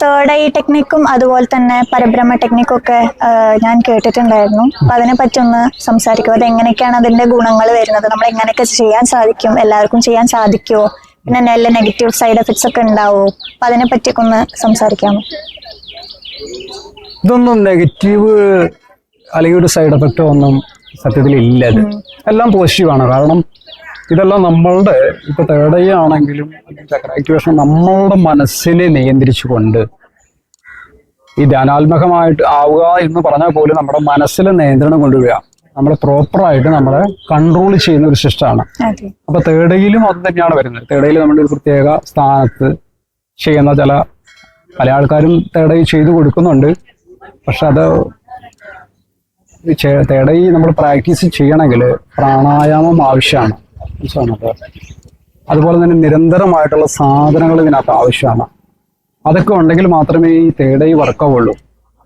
Third eye ടെക്നിക്കും അതുപോലെ തന്നെ പരബ്രഹ്മ ടെക്നിക്കും ഒക്കെ ഞാൻ കേട്ടിട്ടുണ്ടായിരുന്നു. അപ്പൊ അതിനെ പറ്റി ഒന്ന് സംസാരിക്കും. അത് എങ്ങനെയൊക്കെയാണ് അതിന്റെ ഗുണങ്ങൾ വരുന്നത്, നമ്മൾ എങ്ങനെയൊക്കെ ചെയ്യാൻ സാധിക്കും, എല്ലാവർക്കും ചെയ്യാൻ സാധിക്കുമോ, പിന്നെ നല്ല നെഗറ്റീവ് സൈഡ് എഫക്ട്സ് ഒക്കെ ഉണ്ടാവോ? അപ്പൊ അതിനെ പറ്റിയൊക്കെ ഒന്ന് സംസാരിക്കാമോ? ഇതൊന്നും നെഗറ്റീവ് അല്ലെങ്കിൽ ഒരു സൈഡ് എഫക്റ്റോ ഒന്നും സത്യത്തിൽ ഇല്ല. ഇത് എല്ലാം പോസിറ്റീവാണ്. കാരണം ഇതെല്ലാം നമ്മളുടെ ഇപ്പൊ തേർഡ് ഐ ആണെങ്കിലും ചക്ര ആക്ടിവേഷൻ നമ്മളുടെ മനസ്സിനെ നിയന്ത്രിച്ചുകൊണ്ട് ഈ ധ്യാനാത്മകമായിട്ട് ആവുക എന്ന് പറഞ്ഞാൽ പോലും നമ്മുടെ മനസ്സിലെ നിയന്ത്രണം കൊണ്ടുവരിക, നമ്മൾ പ്രോപ്പറായിട്ട് നമ്മളെ കൺട്രോൾ ചെയ്യുന്ന ഒരു സിസ്റ്റമാണ്. അപ്പൊ തേർഡ് ഐയിലും അത് തന്നെയാണ് വരുന്നത്. തേർഡ് ഐയിൽ നമ്മുടെ ഒരു പ്രത്യേക സ്ഥാനത്ത് ചെയ്യുന്ന പല ആൾക്കാരും തേർഡ് ഐ ചെയ്തു കൊടുക്കുന്നുണ്ട്. പക്ഷെ അത് തേർഡ് ഐ നമ്മൾ പ്രാക്ടീസ് ചെയ്യണമെങ്കിൽ പ്രാണായാമം ആവശ്യമാണ്. അതുപോലെ തന്നെ നിരന്തരമായിട്ടുള്ള സാധനങ്ങൾ ഇതിനകത്ത് ആവശ്യമാണ്. അതൊക്കെ ഉണ്ടെങ്കിൽ മാത്രമേ ഈ തേർഡ് ഐ വർക്കാവുള്ളൂ.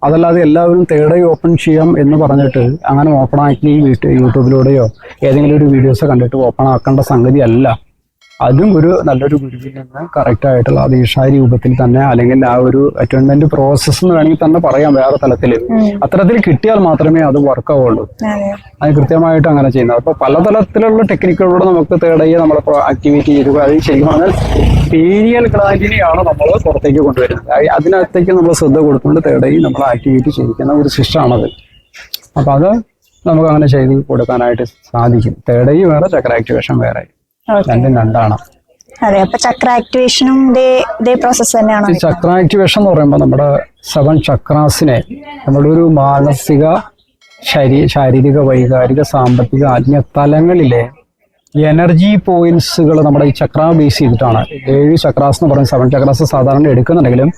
അതല്ലാതെ എല്ലാവരും തേർഡ് ഐ ഓപ്പൺ ചെയ്യാം എന്ന് പറഞ്ഞിട്ട് അങ്ങനെ ഓപ്പൺ ആക്കി യൂട്യൂബിലൂടെയോ ഏതെങ്കിലും ഒരു വീഡിയോസ് കണ്ടിട്ട് ഓപ്പൺ ആക്കേണ്ട സംഗതി അല്ല. അതും ഒരു നല്ലൊരു ഗുരുവിൽ നിന്ന് കറക്റ്റ് ആയിട്ടുള്ള ദീക്ഷാ രൂപത്തിൽ തന്നെ, അല്ലെങ്കിൽ ആ ഒരു അറ്റോൺമെന്റ് പ്രോസസ്സ് എന്ന് വേണമെങ്കിൽ തന്നെ പറയാം, വേറെ തലത്തിൽ അത്തരത്തിൽ കിട്ടിയാൽ മാത്രമേ അത് വർക്കാവുള്ളൂ. അത് കൃത്യമായിട്ട് അങ്ങനെ ചെയ്യുന്നത്. അപ്പൊ പലതരത്തിലുള്ള ടെക്നിക്കുകളിലൂടെ നമുക്ക് തേർഡ് ഐ നമ്മൾ ആക്ടിവേറ്റ് ചെയ്തു. അത് ശരിക്കും പറഞ്ഞാൽ പീരിയൽ ഗ്ലാൻഡിനെയാണ് നമ്മൾ പുറത്തേക്ക് കൊണ്ടുവരുന്നത്. അതിനകത്തേക്ക് നമ്മൾ ശ്രദ്ധ കൊടുത്തുകൊണ്ട് തേർഡ് ഐ നമ്മൾ ആക്ടിവേറ്റ് ചെയ്യിക്കുന്ന ഒരു സിസ്റ്റമാണത്. അപ്പൊ അത് നമുക്ക് അങ്ങനെ ചെയ്ത് കൊടുക്കാനായിട്ട് സാധിക്കും. തേർഡ് ഐ വേറെ, ചക്ര ആക്ടിവേഷൻ വേറെ, രണ്ടും രണ്ടാണ്. അതെ, അപ്പൊ ചക്ര ആക്ടിവേഷനും ഇതേ പ്രോസസ് തന്നെയാണ്. ചക്ര ആക്ടിവേഷൻ എന്ന് പറയുമ്പോൾ നമ്മുടെ 7 ചക്രാസിനെ നമ്മുടെ ഒരു മാനസിക, ശാരീരിക, വൈകാരിക, സാമ്പത്തിക, ആത്മീയ തലങ്ങളിലെ എനർജി പോയിന്റ്സുകൾ നമ്മുടെ ഈ ചക്ര ബേസ് ചെയ്തിട്ടാണ്. 7 ചക്രാസ് എന്ന് പറയുന്നത് 7 ചക്രാസ് സാധാരണ എടുക്കുന്നുണ്ടെങ്കിലും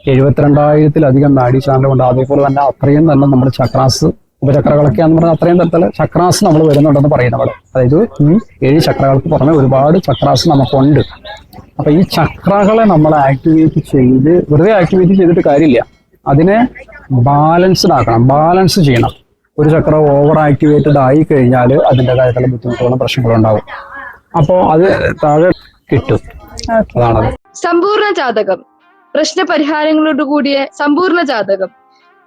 72,000-ലധികം നാഡി ചാനലുണ്ട്. അതേപോലെ തന്നെ അത്രയും തന്നെ നമ്മുടെ ചക്രാസ്, ഉപചക്രകളൊക്കെയാന്ന് പറഞ്ഞാൽ അത്രയും തരത്തില് ചക്രാസ് നമ്മൾ വരുന്നുണ്ടെന്ന് പറയും നമ്മൾ. അതായത് ഈ 7 ചക്രകൾക്ക് പുറമെ ഒരുപാട് ചക്രാസ് നമുക്കുണ്ട്. അപ്പൊ ഈ ചക്രകളെ നമ്മൾ ആക്ടിവേറ്റ് ചെയ്ത് വെറുതെ ആക്ടിവേറ്റ് ചെയ്തിട്ട് കാര്യമില്ല. അതിനെ ബാലൻസ്ഡ് ആക്കണം, ബാലൻസ് ചെയ്യണം. ഒരു ചക്ര ഓവർ ആക്ടിവേറ്റഡ് ആയി കഴിഞ്ഞാൽ അതിൻ്റെതായിട്ടുള്ള ബുദ്ധിമുട്ടുകളും പ്രശ്നങ്ങളും ഉണ്ടാവും. അപ്പോൾ അത് താഴെ കിട്ടും. അതാണത്. സമ്പൂർണ്ണ ജാതകം, പ്രശ്നപരിഹാരങ്ങളോട് കൂടിയ സമ്പൂർണ്ണ ജാതകം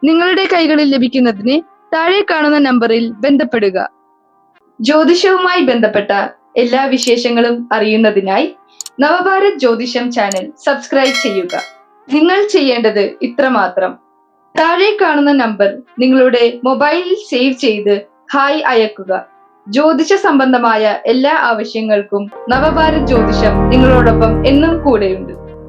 നിങ്ങളുടെ കൈകളിൽ ലഭിക്കുന്നതിന് താഴെ കാണുന്ന നമ്പറിൽ ബന്ധപ്പെടുക. ജ്യോതിഷവുമായി ബന്ധപ്പെട്ട എല്ലാ വിശേഷങ്ങളും അറിയുന്നതിനായി നവഭാരത് ജ്യോതിഷം ചാനൽ സബ്സ്ക്രൈബ് ചെയ്യുക. നിങ്ങൾ ചെയ്യേണ്ടത് ഇത്രമാത്രം: താഴെ കാണുന്ന നമ്പർ നിങ്ങളുടെ മൊബൈലിൽ സേവ് ചെയ്ത് ഹായ് അയക്കുക. ജ്യോതിഷ സംബന്ധമായ എല്ലാ ആവശ്യങ്ങൾക്കും നവഭാരത് ജ്യോതിഷം നിങ്ങളോടൊപ്പം എന്നും കൂടെയുണ്ട്.